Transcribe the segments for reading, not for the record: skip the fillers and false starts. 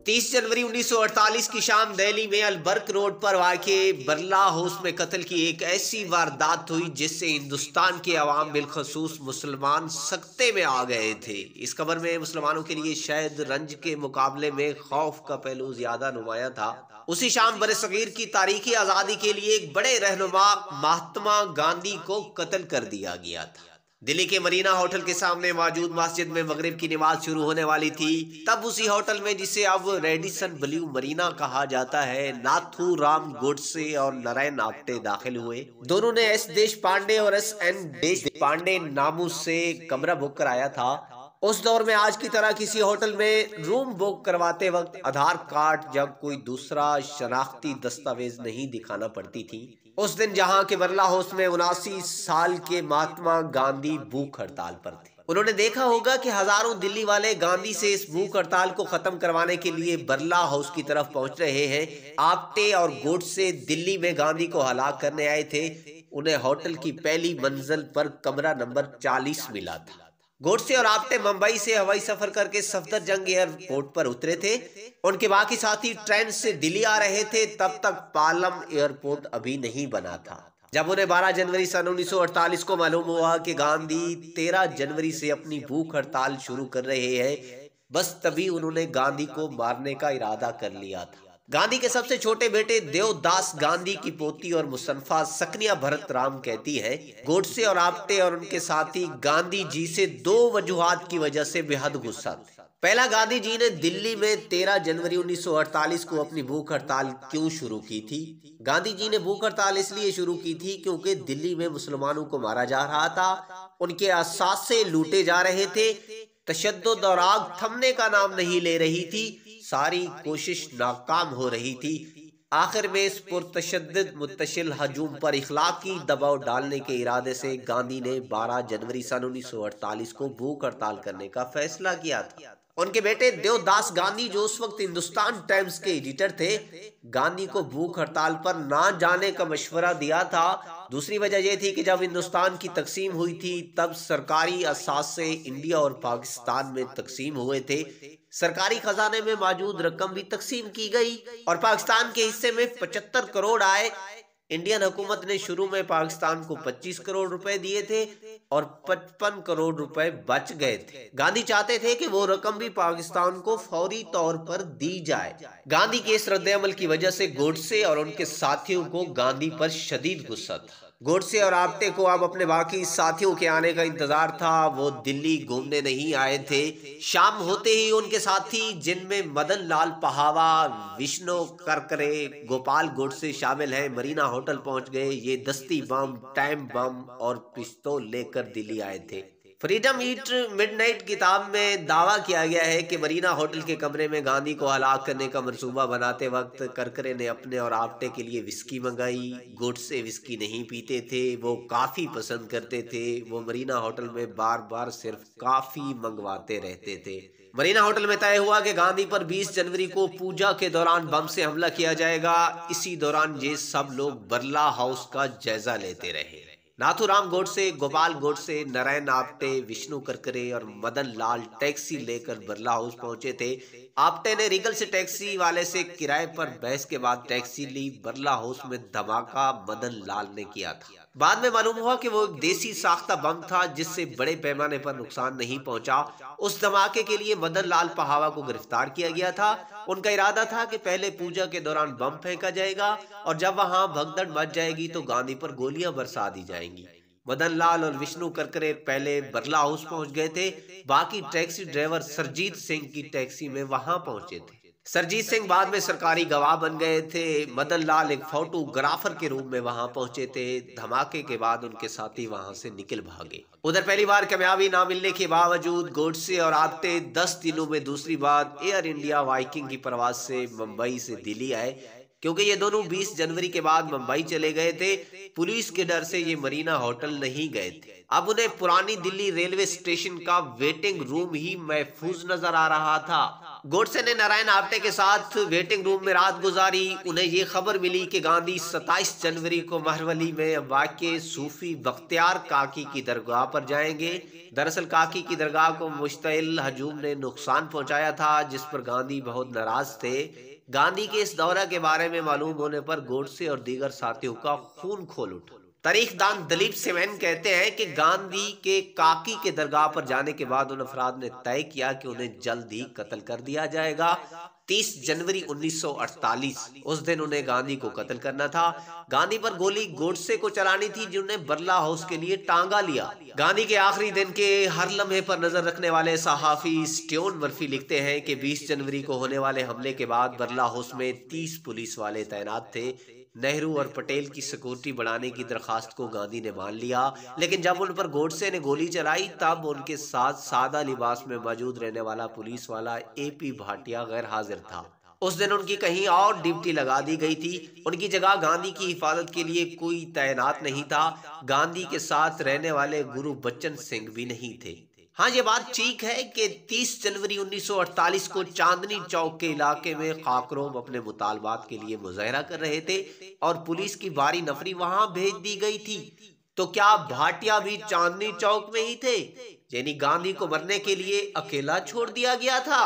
30 जनवरी 1948 की शाम दिल्ली में अलबर्क रोड पर वाक़े बिरला हाउस में कत्ल की एक ऐसी वारदात हुई जिससे हिंदुस्तान के अवाम बिलखसूस मुसलमान सख्ते में आ गए थे। इस खबर में मुसलमानों के लिए शायद रंज के मुकाबले में खौफ का पहलू ज्यादा नुमाया था। उसी शाम बरसगीर की तारीखी आज़ादी के लिए एक बड़े रहनुमा महात्मा गांधी को कत्ल कर दिया गया था। दिल्ली के मरीना होटल के सामने मौजूद मस्जिद में मगरिब की नमाज शुरू होने वाली थी। तब उसी होटल में, जिसे अब रेडिसन ब्लू मरीना कहा जाता है, नाथूराम गोडसे और नारायण आप्टे दाखिल हुए। दोनों ने एस देश पांडे और एस एन देश पांडे नामों से कमरा बुक कराया था। उस दौर में आज की तरह किसी होटल में रूम बुक करवाते वक्त आधार कार्ड या कोई दूसरा शनाख्ती दस्तावेज नहीं दिखाना पड़ती थी। उस दिन जहां के बिरला हाउस में 79 साल के महात्मा गांधी भूख हड़ताल पर थे। उन्होंने देखा होगा कि हजारों दिल्ली वाले गांधी से इस भूख हड़ताल को खत्म करवाने के लिए बिरला हाउस की तरफ पहुंच रहे हैं। आप्टे और गोडसे दिल्ली में गांधी को हलाक करने आए थे। उन्हें होटल की पहली मंजिल पर कमरा नंबर 40 मिला था। गोडसे और आप्टे मुंबई से हवाई सफर करके सफदरजंग एयरपोर्ट पर उतरे थे। उनके बाकी साथी ट्रेन से दिल्ली आ रहे थे। तब तक पालम एयरपोर्ट अभी नहीं बना था। जब उन्हें 12 जनवरी सन 1948 को मालूम हुआ कि गांधी 13 जनवरी से अपनी भूख हड़ताल शुरू कर रहे हैं, बस तभी उन्होंने गांधी को मारने का इरादा कर लिया था। गांधी के सबसे छोटे बेटे देवदास गांधी की पोती और मुसन्फा सकनिया भरत राम कहती है, गोडसे और आप्टे और उनके साथी गांधी जी से 2 वजूहात की वजह से बेहद गुस्सा थे। पहला, गांधी जी ने दिल्ली में 13 जनवरी 1948 को अपनी भूख हड़ताल क्यों शुरू की थी? गांधी जी ने भूख हड़ताल इसलिए शुरू की थी क्योंकि दिल्ली में मुसलमानों को मारा जा रहा था, उनके असासे लूटे जा रहे थे, तशद्दुद और आग थमने का नाम नहीं ले रही थी, सारी कोशिश नाकाम हो रही थी। आखिर में इस पुरतशद्दुद मुतशिल हजूम पर इखलाकी दबाव डालने के इरादे से गांधी ने 12 जनवरी सन 1948 को भूख हड़ताल करने का फैसला किया था। उनके बेटे देवदास गांधी, जो उस वक्त हिंदुस्तान टाइम्स के एडिटर थे, गांधी को भूख हड़ताल पर ना जाने का मशवरा दिया था। दूसरी वजह यह थी कि जब हिंदुस्तान की तकसीम हुई थी तब सरकारी असासे इंडिया और पाकिस्तान में तकसीम हुए थे। सरकारी खजाने में मौजूद रकम भी तकसीम की गई और पाकिस्तान के हिस्से में 75 करोड़ आए। इंडियन हुकूमत ने शुरू में पाकिस्तान को 25 करोड़ रुपए दिए थे और 55 करोड़ रुपए बच गए थे। गांधी चाहते थे कि वो रकम भी पाकिस्तान को फौरी तौर पर दी जाए। गांधी के इस रद्द-ए-अमल की वजह से गोडसे और उनके साथियों को गांधी पर शदीद गुस्सा था। गोडसे और आप्टे को अब अपने बाकी साथियों के आने का इंतजार था। वो दिल्ली घूमने नहीं आए थे। शाम होते ही उनके साथी, जिनमें मदन लाल पहावा, विष्णु करकरे, गोपाल गोडसे शामिल हैं, मरीना होटल पहुंच गए। ये दस्ती बम, टाइम बम और पिस्तौल लेकर दिल्ली आए थे। फ्रीडम ईट मिडनाइट किताब में दावा किया गया है कि मरीना होटल के कमरे में गांधी को हलाक करने का मंसूबा बनाते वक्त करकरे ने अपने और आप्टे के लिए विस्की मंगाई। गोडसे विस्की नहीं पीते थे, वो काफी पसंद करते थे। वो मरीना होटल में बार बार सिर्फ काफी मंगवाते रहते थे। मरीना होटल में तय हुआ कि गांधी पर 20 जनवरी को पूजा के दौरान बम से हमला किया जाएगा। इसी दौरान ये सब लोग बिरला हाउस का जायजा लेते रहे। नाथूराम गोडसे, गोपाल गोडसे, नारायण आप्टे, विष्णु करकरे और मदन लाल टैक्सी लेकर बिरला हाउस पहुंचे थे। आप्टे ने रीगल से टैक्सी वाले से किराए पर बहस के बाद टैक्सी ली। बिरला हाउस में धमाका मदन लाल ने किया था। बाद में मालूम हुआ कि वो एक देसी साख्ता बम था जिससे बड़े पैमाने पर नुकसान नहीं पहुंचा। उस धमाके के लिए मदन लाल पहावा को गिरफ्तार किया गया था। उनका इरादा था कि पहले पूजा के दौरान बम फेंका जाएगा और जब वहां भगदड़ मच जाएगी तो गांधी पर गोलियां बरसा दी जाएंगी। मदन लाल और विष्णु करकरे पहले बिरला हाउस पहुंच गए थे। बाकी टैक्सी ड्राइवर सरजीत सिंह की टैक्सी में वहां पहुंचे थे। सरजीत सिंह बाद में सरकारी गवाह बन गए थे। मदन लाल एक फोटोग्राफर के रूप में वहां पहुंचे थे। धमाके के बाद उनके साथी वहां से निकल भागे। उधर पहली बार कामयाबी ना मिलने के बावजूद गोडसे और आप्टे 10 दिनों में दूसरी बार एयर इंडिया वाइकिंग की परवाज से मुंबई से दिल्ली आए। क्योंकि ये दोनों 20 जनवरी के बाद मुंबई चले गए थे। पुलिस के डर से ये मरीना होटल नहीं गए थे। अब उन्हें पुरानी दिल्ली रेलवे स्टेशन का वेटिंग रूम ही महफूज नजर आ रहा था। गोडसे ने नारायण आप्टे के साथ वेटिंग रूम में रात गुजारी। उन्हें ये खबर मिली कि गांधी 27 जनवरी को महरवली में वाक़े सूफी बख्तियार काकी की दरगाह पर जाएंगे। दरअसल काकी की दरगाह को मुश्तिल हजूम ने नुकसान पहुंचाया था, जिस पर गांधी बहुत नाराज थे। गांधी के इस दौरा के बारे में मालूम होने पर गोडसे और दीगर साथियों का खून खोल उठा। तारीखदान दलीप सेवन कहते हैं कि गांधी के काकी के दरगाह पर जाने के बाद उन अफराद ने तय किया कि उन्हें जल्द ही कत्ल कर दिया जाएगा। 30 जनवरी 1948 उस दिन उन्हें गांधी को कत्ल करना था। गांधी पर गोली गोडसे को चलानी थी, जिन्होंने बर्ला हाउस के लिए टांगा लिया। गांधी के आखिरी दिन के हर लम्हे पर नजर रखने वाले सहाफी स्ट्योन मर्फी लिखते हैं कि 20 जनवरी को होने वाले हमले के बाद बर्ला हाउस में 30 पुलिस वाले तैनात थे। नेहरू और पटेल की सिक्योरिटी बढ़ाने की दरखास्त को गांधी ने मान लिया, लेकिन जब उन पर गोडसे ने गोली चलाई तब उनके साथ सादा लिबास में मौजूद रहने वाला पुलिस वाला AP भाटिया गैर हाजिर था। उस दिन उनकी कहीं और ड्यूटी लगा दी गई थी। उनकी जगह गांधी की हिफाजत के लिए कोई तैनात नहीं था। गांधी के साथ रहने वाले गुरु बच्चन सिंह भी नहीं थे। हाँ, ये बात ठीक है कि 30 जनवरी 1948 को चांदनी चौक के इलाके में खाकरोब अपने मुतालबात के लिए मुजाहरा कर रहे थे और पुलिस की भारी नफरी वहां भेज दी गई थी। तो क्या भाटिया भी चांदनी चौक में ही थे, यानी गांधी को मरने के लिए अकेला छोड़ दिया गया था?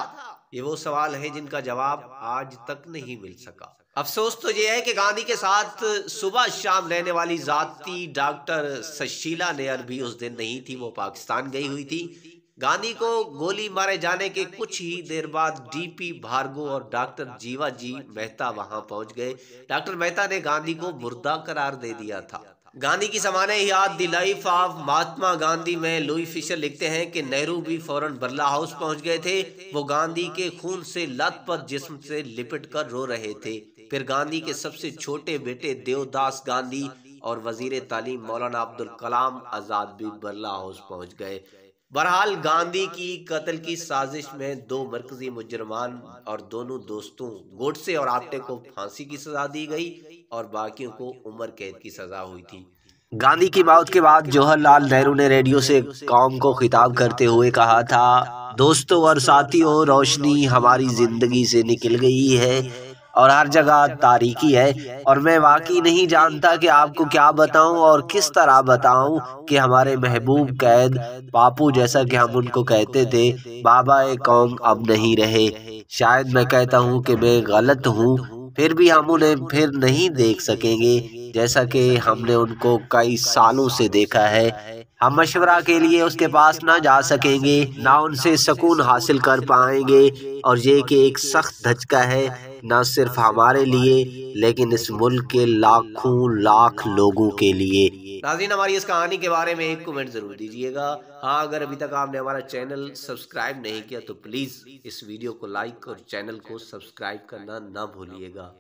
ये वो सवाल है जिनका जवाब आज तक नहीं मिल सका। अफसोस तो ये है कि गांधी के साथ सुबह शाम रहने वाली जाती डॉक्टर सशीला नेयर भी उस दिन नहीं थी, वो पाकिस्तान गई हुई थी। गांधी को गोली मारे जाने के कुछ ही देर बाद DP भार्गव और डॉक्टर जीवा जी मेहता वहां पहुंच गए। डॉक्टर मेहता ने गांधी को मुर्दा करार दे दिया था। गांधी की समाने याद the life of Mahatma Gandhi में लुई फिशर लिखते हैं कि नेहरू भी फौरन बर्ला हाउस पहुंच गए थे। वो गांधी के खून से लथपथ जिस्म से लिपट कर रो रहे थे। फिर गांधी के सबसे छोटे बेटे देवदास गांधी और वजीर तालीम मौलाना अब्दुल कलाम आजाद भी बर्ला हाउस पहुंच गए। बहरहाल गांधी की कत्ल की साजिश में दो मरकजी मुजरमान और दोनों दोस्तों गोडसे और आप्टे को फांसी की सजा दी गई और बाकियों को उम्र कैद की सजा हुई थी। गांधी की मौत के बाद जवाहरलाल नेहरू ने रेडियो से कौम को खिताब करते हुए कहा था, दोस्तों और साथियों, रोशनी हमारी जिंदगी से निकल गई है और हर जगह तारीकी है और मैं वाकई नहीं जानता कि आपको क्या बताऊं और किस तरह बताऊं कि हमारे महबूब कैद बापू, जैसा कि हम उनको कहते थे, बाबा ए कौम अब नहीं रहे। शायद मैं कहता हूं कि मैं गलत हूं, फिर भी हम उन्हें फिर नहीं देख सकेंगे जैसा कि हमने उनको कई सालों से देखा है। हम मशवरा के लिए उसके पास ना जा सकेंगे, ना उनसे सुकून हासिल कर पाएंगे और ये कि एक सख्त धचका है, न सिर्फ हमारे लिए लेकिन इस मुल्क के लाखों लाख लोगों के लिए। नाज़रीन, हमारी इस कहानी के बारे में एक कमेंट जरूर दीजिएगा। हाँ, अगर अभी तक आपने हमारा चैनल सब्सक्राइब नहीं किया तो प्लीज़ इस वीडियो को लाइक और चैनल को सब्सक्राइब करना ना भूलिएगा।